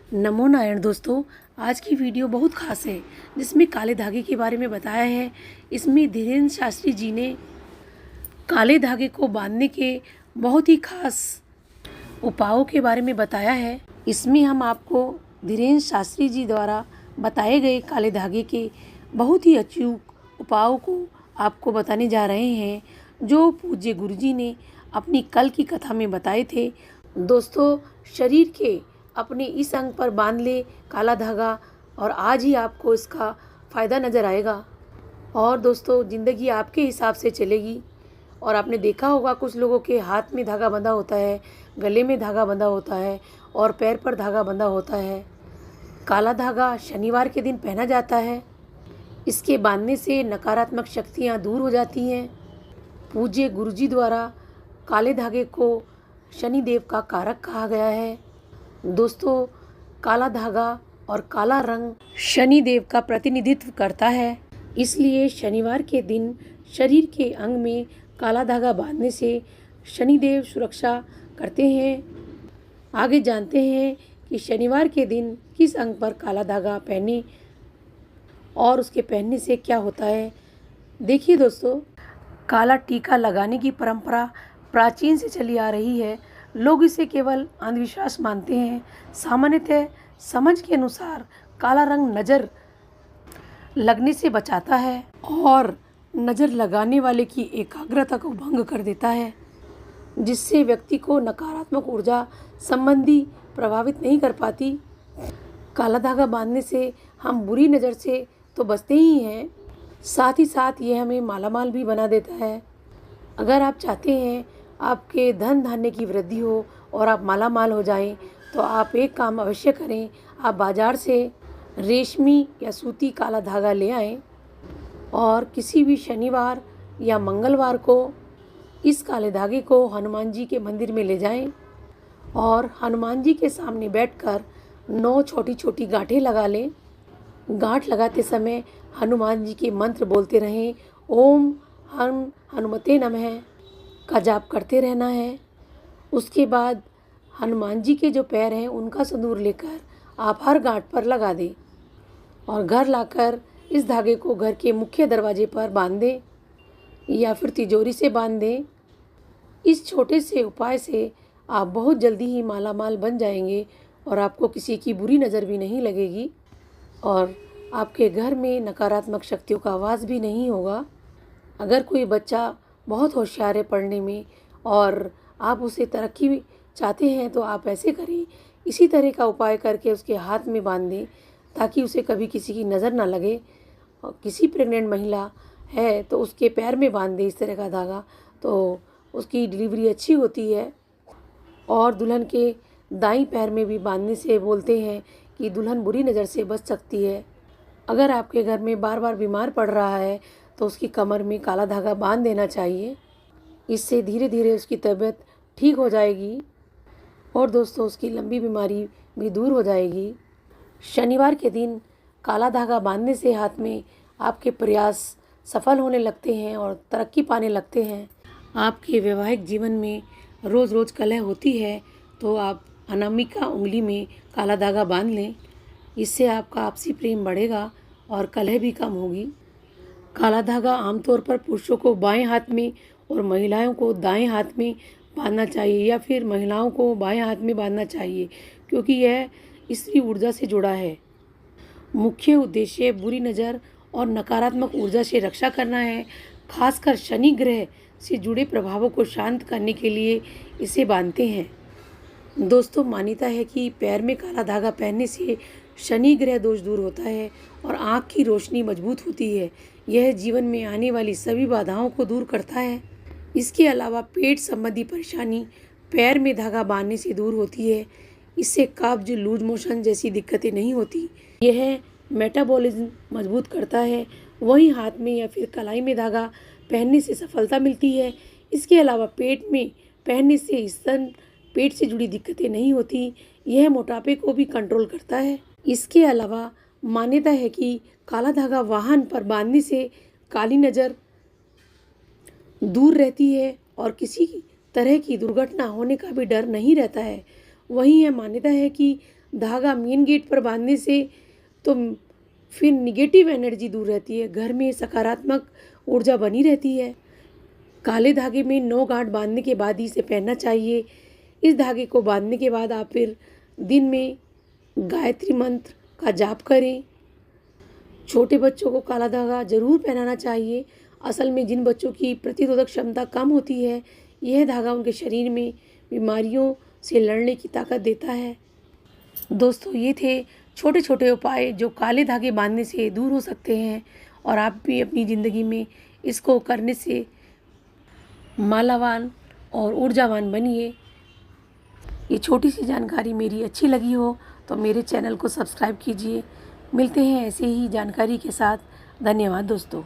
नमो नारायण दोस्तों। आज की वीडियो बहुत खास है जिसमें काले धागे के बारे में बताया है। इसमें धीरेन्द्र शास्त्री जी ने काले धागे को बांधने के बहुत ही खास उपायों के बारे में बताया है। इसमें हम आपको धीरेन्द्र शास्त्री जी द्वारा बताए गए काले धागे के बहुत ही अचूक उपायों को आपको बताने जा रहे हैं, जो पूज्य गुरु जी ने अपनी कल की कथा में बताए थे। दोस्तों, शरीर के अपने इस अंग पर बांध ले काला धागा और आज ही आपको इसका फ़ायदा नज़र आएगा। और दोस्तों, ज़िंदगी आपके हिसाब से चलेगी। और आपने देखा होगा कुछ लोगों के हाथ में धागा बंधा होता है, गले में धागा बंधा होता है और पैर पर धागा बंधा होता है। काला धागा शनिवार के दिन पहना जाता है। इसके बांधने से नकारात्मक शक्तियाँ दूर हो जाती हैं। पूज्य गुरुजी द्वारा काले धागे को शनिदेव का कारक कहा गया है। दोस्तों, काला धागा और काला रंग शनिदेव का प्रतिनिधित्व करता है, इसलिए शनिवार के दिन शरीर के अंग में काला धागा बांधने से शनिदेव सुरक्षा करते हैं। आगे जानते हैं कि शनिवार के दिन किस अंग पर काला धागा पहने और उसके पहनने से क्या होता है। देखिए दोस्तों, काला टीका लगाने की परंपरा प्राचीन से चली आ रही है। लोग इसे केवल अंधविश्वास मानते हैं। सामान्यतः समझ के अनुसार काला रंग नज़र लगने से बचाता है और नज़र लगाने वाले की एकाग्रता को भंग कर देता है, जिससे व्यक्ति को नकारात्मक ऊर्जा संबंधी प्रभावित नहीं कर पाती। काला धागा बांधने से हम बुरी नज़र से तो बचते ही हैं, साथ ही साथ ये हमें मालामाल भी बना देता है। अगर आप चाहते हैं आपके धन धान्य की वृद्धि हो और आप मालामाल हो जाएं, तो आप एक काम अवश्य करें। आप बाज़ार से रेशमी या सूती काला धागा ले आएं और किसी भी शनिवार या मंगलवार को इस काले धागे को हनुमान जी के मंदिर में ले जाएं और हनुमान जी के सामने बैठकर 9 छोटी छोटी गांठें लगा लें। गांठ लगाते समय हनुमान जी के मंत्र बोलते रहें। ओम हनुमते नमः का जाप करते रहना है। उसके बाद हनुमान जी के जो पैर हैं उनका सिंदूर लेकर आप हर गांठ पर लगा दें और घर लाकर इस धागे को घर के मुख्य दरवाजे पर बांध दें या फिर तिजोरी से बांध दें। इस छोटे से उपाय से आप बहुत जल्दी ही मालामाल बन जाएंगे और आपको किसी की बुरी नज़र भी नहीं लगेगी और आपके घर में नकारात्मक शक्तियों का वास भी नहीं होगा। अगर कोई बच्चा बहुत होशियार है पढ़ने में और आप उसे तरक्की चाहते हैं, तो आप ऐसे करें, इसी तरह का उपाय करके उसके हाथ में बांध दें ताकि उसे कभी किसी की नज़र ना लगे। और किसी प्रेग्नेंट महिला है तो उसके पैर में बांध दें इस तरह का धागा, तो उसकी डिलीवरी अच्छी होती है। और दुल्हन के दाईं पैर में भी बांधने से बोलते हैं कि दुल्हन बुरी नज़र से बच सकती है। अगर आपके घर में बार बार बीमार पड़ रहा है तो उसकी कमर में काला धागा बांध देना चाहिए। इससे धीरे धीरे उसकी तबीयत ठीक हो जाएगी और दोस्तों, उसकी लंबी बीमारी भी दूर हो जाएगी। शनिवार के दिन काला धागा बांधने से हाथ में आपके प्रयास सफल होने लगते हैं और तरक्की पाने लगते हैं। आपके वैवाहिक जीवन में रोज़ रोज़ कलह होती है तो आप अनामिका उंगली में काला धागा बांध लें। इससे आपका आपसी प्रेम बढ़ेगा और कलह भी कम होगी। काला धागा आमतौर पर पुरुषों को बाएं हाथ में और महिलाओं को दाएं हाथ में बांधना चाहिए या फिर महिलाओं को बाएं हाथ में बांधना चाहिए, क्योंकि यह स्त्री ऊर्जा से जुड़ा है। मुख्य उद्देश्य बुरी नज़र और नकारात्मक ऊर्जा से रक्षा करना है। खासकर शनि ग्रह से जुड़े प्रभावों को शांत करने के लिए इसे बांधते हैं। दोस्तों, मान्यता है कि पैर में काला धागा पहनने से शनि ग्रह दोष दूर होता है और आँख की रोशनी मजबूत होती है। यह जीवन में आने वाली सभी बाधाओं को दूर करता है। इसके अलावा पेट संबंधी परेशानी पैर में धागा बांधने से दूर होती है। इससे कब्ज, लूज मोशन जैसी दिक्कतें नहीं होती। यह मेटाबॉलिज्म मजबूत करता है। वहीं हाथ में या फिर कलाई में धागा पहनने से सफलता मिलती है। इसके अलावा पेट में पहनने से स्तन पेट से जुड़ी दिक्कतें नहीं होती। यह मोटापे को भी कंट्रोल करता है। इसके अलावा मान्यता है कि काला धागा वाहन पर बांधने से काली नज़र दूर रहती है और किसी तरह की दुर्घटना होने का भी डर नहीं रहता है। वहीं यह मान्यता है कि धागा मेन गेट पर बांधने से तो फिर निगेटिव एनर्जी दूर रहती है, घर में सकारात्मक ऊर्जा बनी रहती है। काले धागे में 9 गांठ बांधने के बाद ही इसे पहनना चाहिए। इस धागे को बांधने के बाद आप फिर दिन में गायत्री मंत्र का जाप करें। छोटे बच्चों को काला धागा जरूर पहनाना चाहिए। असल में जिन बच्चों की प्रतिरोधक क्षमता कम होती है, यह धागा उनके शरीर में बीमारियों से लड़ने की ताकत देता है। दोस्तों, ये थे छोटे छोटे उपाय जो काले धागे बांधने से दूर हो सकते हैं, और आप भी अपनी ज़िंदगी में इसको करने से मालावान और ऊर्जावान बनिए। ये छोटी सी जानकारी मेरी अच्छी लगी हो तो मेरे चैनल को सब्सक्राइब कीजिए। मिलते हैं ऐसे ही जानकारी के साथ। धन्यवाद दोस्तों।